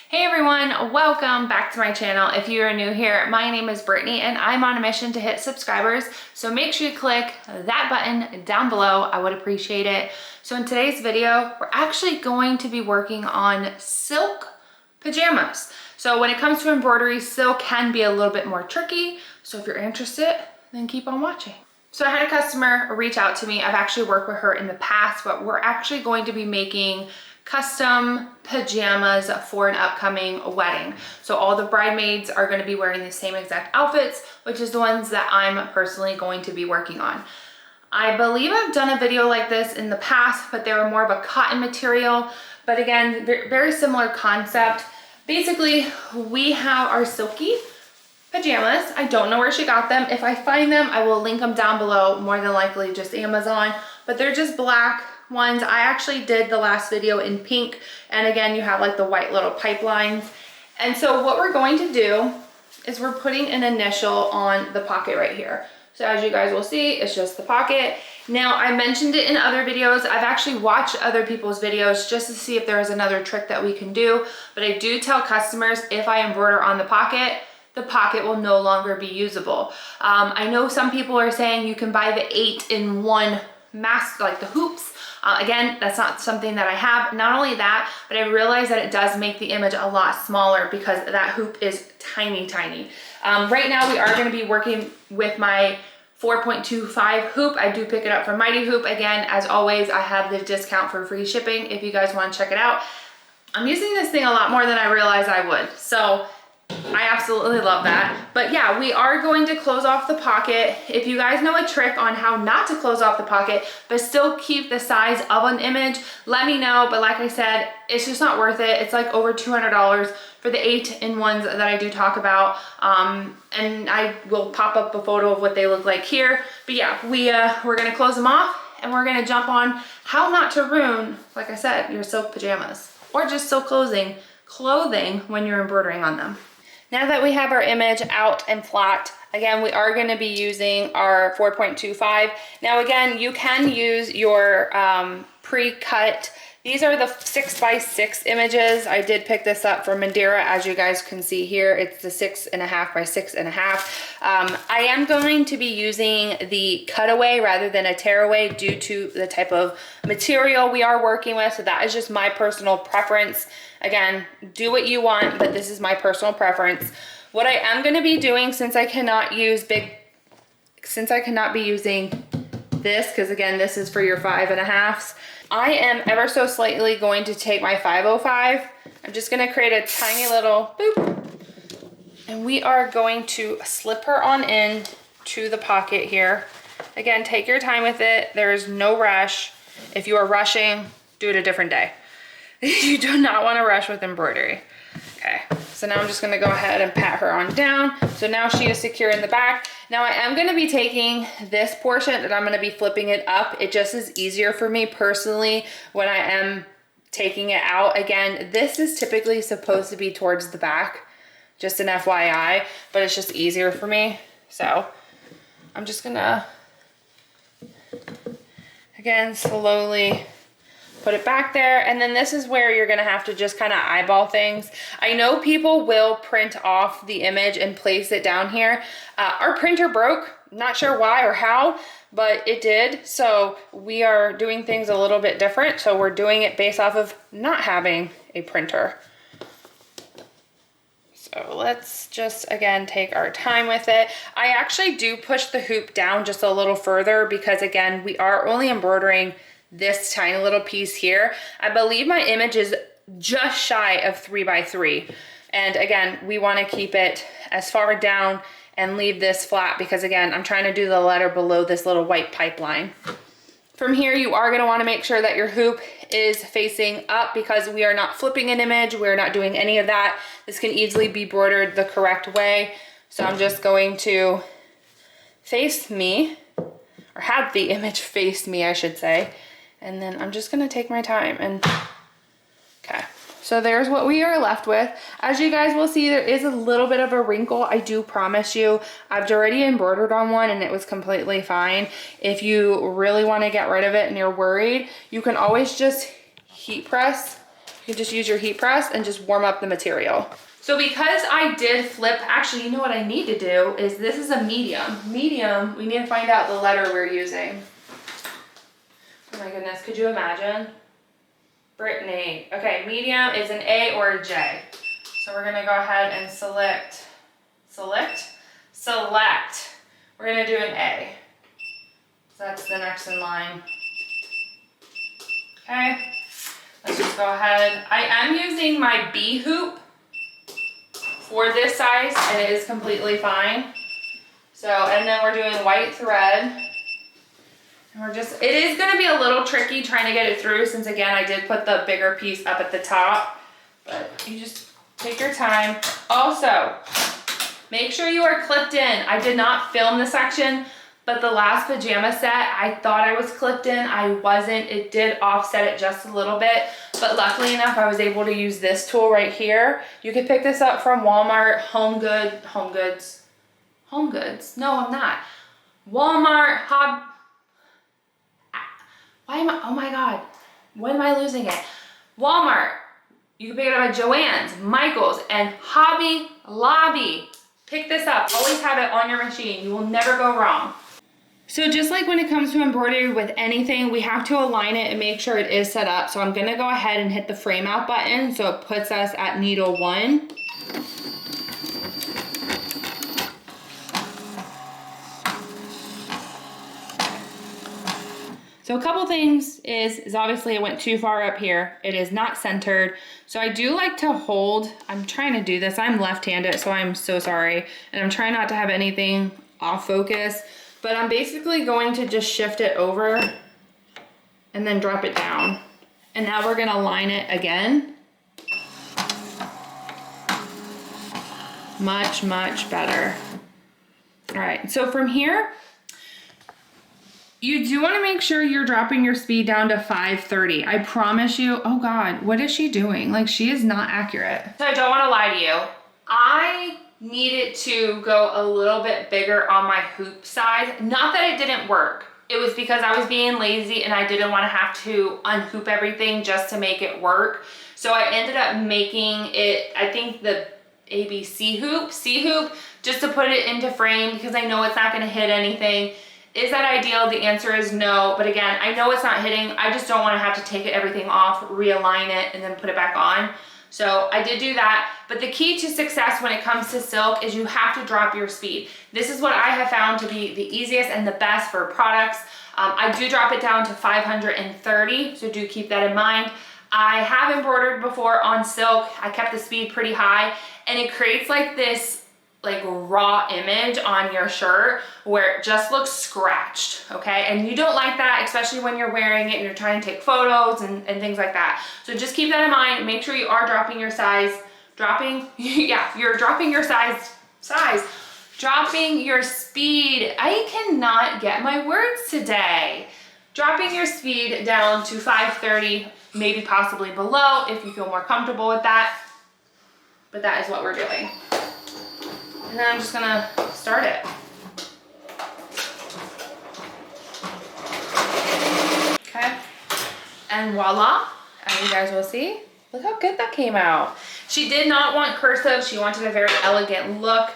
Hey everyone, welcome back to my channel. If you are new here, my name is Brittany and I'm on a mission to hit subscribers. So make sure you click that button down below. I would appreciate it. So in today's video, we're actually going to be working on silk pajamas. So when it comes to embroidery, silk can be a little bit more tricky. So if you're interested, then keep on watching. So I had a customer reach out to me. I've actually worked with her in the past, but we're actually going to be making custom pajamas for an upcoming wedding. So all the bridesmaids are going to be wearing the same exact outfits, which is the ones that I'm personally going to be working on. I believe I've done a video like this in the past, but they were more of a cotton material. But again, very similar concept. Basically, we have our silky pajamas. I don't know where she got them. If I find them, I will link them down below, more than likely just Amazon, but they're just black ones. I actually did the last video in pink, and again, you have like the white little pipelines. And so what we're going to do is we're putting an initial on the pocket right here. So as you guys will see, it's just the pocket. Now, I mentioned it in other videos. I've actually watched other people's videos just to see if there is another trick that we can do, but I do tell customers if I embroider on the pocket will no longer be usable. I know some people are saying you can buy the 8-in-1 mask, like the hoops. Again, that's not something that I have. Not only that, but I realized that it does make the image a lot smaller because that hoop is tiny, tiny. Right now we are going to be working with my 4.25 hoop. I do pick it up from Mighty Hoop. Again, as always, I have the discount for free shipping if you guys want to check it out. I'm using this thing a lot more than I realized I would. So I absolutely love that. But yeah, we are going to close off the pocket. If you guys know a trick on how not to close off the pocket, but still keep the size of an image, let me know. But like I said, it's just not worth it. It's like over $200 for the 8-in-1s that I do talk about. And I will pop up a photo of what they look like here. But yeah, we're gonna close them off and we're gonna jump on how not to ruin, like I said, your silk pajamas or just silk clothing when you're embroidering on them. Now that we have our image out and flat, again, we are going to be using our 4.25. Now again, you can use your pre-cut. These are the 6x6 images. I did pick this up from Madeira, as you guys can see here. It's the 6.5 by 6.5. I am going to be using the cutaway rather than a tearaway due to the type of material we are working with. So that is just my personal preference. Again, do what you want, but this is my personal preference. What I am going to be doing, since I cannot be using this, because again, this is for your 5.5s, I am ever so slightly going to take my 505. I'm just going to create a tiny little boop, and we are going to slip her on in to the pocket here. Again, take your time with it. There is no rush. If you are rushing, do it a different day. You do not want to rush with embroidery. Okay, so now I'm just going to go ahead and pat her on down. So now she is secure in the back. Now I am going to be taking this portion and I'm going to be flipping it up. It just is easier for me personally when I am taking it out. Again, this is typically supposed to be towards the back, just an FYI, but it's just easier for me. So I'm just going to, again, slowly put it back there, and then this is where you're gonna have to just kind of eyeball things. I know people will print off the image and place it down here. Our printer broke, not sure why or how, but it did. So we are doing things a little bit different. So we're doing it based off of not having a printer. So let's just, again, take our time with it. I actually do push the hoop down just a little further because, again, we are only embroidering this tiny little piece here. I believe my image is just shy of 3x3. And again, we want to keep it as far down and leave this flat because, again, I'm trying to do the letter below this little white pipeline. From here, you are going to want to make sure that your hoop is facing up because we are not flipping an image. We're not doing any of that. This can easily be embroidered the correct way. So I'm just going to face me, or have the image face me, I should say. And then I'm just going to take my time and, okay. So there's what we are left with. As you guys will see, there is a little bit of a wrinkle. I do promise you, I've already embroidered on one and it was completely fine. If you really want to get rid of it and you're worried, you can always just heat press You just use your heat press and just warm up the material. So because I did flip, actually, you know what I need to do is, this is a medium. Medium, we need to find out the letter we're using. Oh my goodness, could you imagine? Brittany. Okay, medium is an A or a J. So we're gonna go ahead and select. We're gonna do an A. So that's the next in line. Okay, let's just go ahead. I am using my B hoop for this size, and it is completely fine. So, and then we're doing white thread. And we're just, it is gonna be a little tricky trying to get it through, since again, I did put the bigger piece up at the top, but you just take your time. Also, make sure you are clipped in. I did not film the section, but the last pajama set, I thought I was clipped in. I wasn't. It did offset it just a little bit, but luckily enough, I was able to use this tool right here. You can pick this up from Walmart, Home Goods. No, I'm not. Walmart, oh my God, when am I losing it? Walmart. You can pick it up at Joann's, Michael's, and Hobby Lobby. Pick this up. Always have it on your machine. You will never go wrong. So just like when it comes to embroidery with anything, we have to align it and make sure it is set up. So I'm gonna go ahead and hit the frame out button so it puts us at needle 1. So a couple things is obviously it went too far up here. It is not centered. So I do like to hold, I'm trying to do this. I'm left-handed, so I'm so sorry. And I'm trying not to have anything off focus, but I'm basically going to just shift it over and then drop it down. And now we're gonna line it again. Much, much better. All right, so from here, you do want to make sure you're dropping your speed down to 530. I promise you, oh God, what is she doing? Like, she is not accurate. So I don't want to lie to you. I needed to go a little bit bigger on my hoop size. Not that it didn't work. It was because I was being lazy and I didn't want to have to unhoop everything just to make it work. So I ended up making it, I think the ABC hoop, C hoop, just to put it into frame because I know it's not going to hit anything. Is that ideal? The answer is no. But again, I know it's not hitting. I just don't want to have to take everything off, realign it, and then put it back on. So I did do that. But the key to success when it comes to silk is you have to drop your speed. This is what I have found to be the easiest and the best for products. I do drop it down to 530, so do keep that in mind. I have embroidered before on silk. I kept the speed pretty high, and it creates like this raw image on your shirt where it just looks scratched, okay? And you don't like that, especially when you're wearing it and you're trying to take photos and things like that. So just keep that in mind. Make sure you are dropping your size, you're dropping your dropping your speed. I cannot get my words today. Dropping your speed down to 530, maybe possibly below if you feel more comfortable with that. But that is what we're doing. And then I'm just gonna start it. Okay, and voila, as you guys will see, look how good that came out. She did not want cursive, she wanted a very elegant look,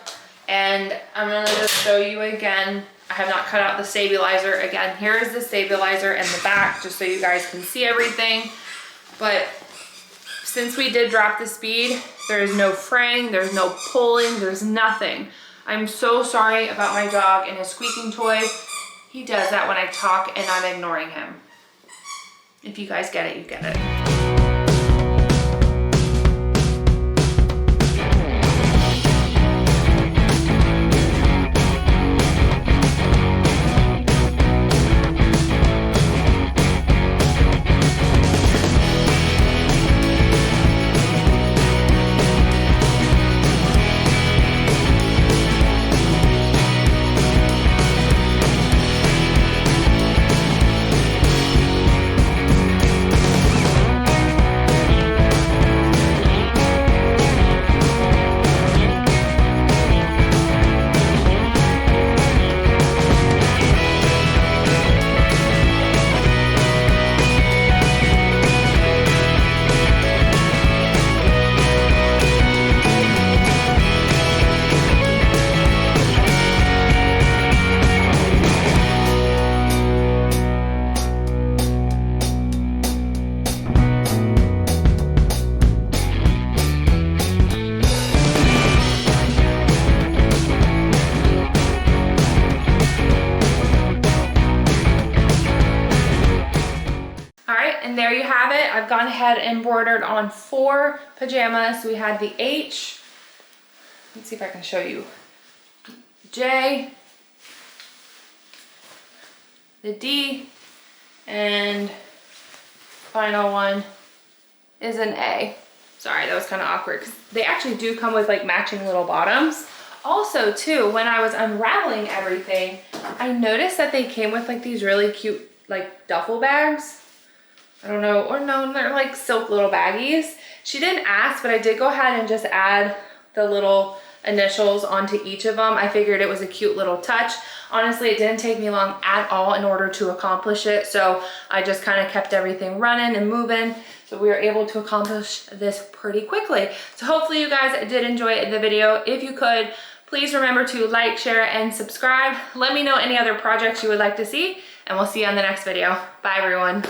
and I'm gonna just show you again. I have not cut out the stabilizer. Again, here is the stabilizer in the back, just so you guys can see everything. But since we did drop the speed, there is no fraying, there's no pulling, there's nothing. I'm so sorry about my dog and his squeaking toy. He does that when I talk and I'm ignoring him. If you guys get it, you get it. I've gone ahead and embroidered on 4 pajamas. So we had the H, let's see if I can show you, J, the D, and final one is an A. Sorry, that was kind of awkward because they actually do come with like matching little bottoms. Also too, when I was unraveling everything, I noticed that they came with like these really cute like duffel bags. I don't know, or no, they're like silk little baggies. She didn't ask, but I did go ahead and just add the little initials onto each of them. I figured it was a cute little touch. Honestly, it didn't take me long at all in order to accomplish it. So I just kind of kept everything running and moving. So we were able to accomplish this pretty quickly. So hopefully you guys did enjoy the video. If you could, please remember to like, share, and subscribe. Let me know any other projects you would like to see, and we'll see you on the next video. Bye everyone.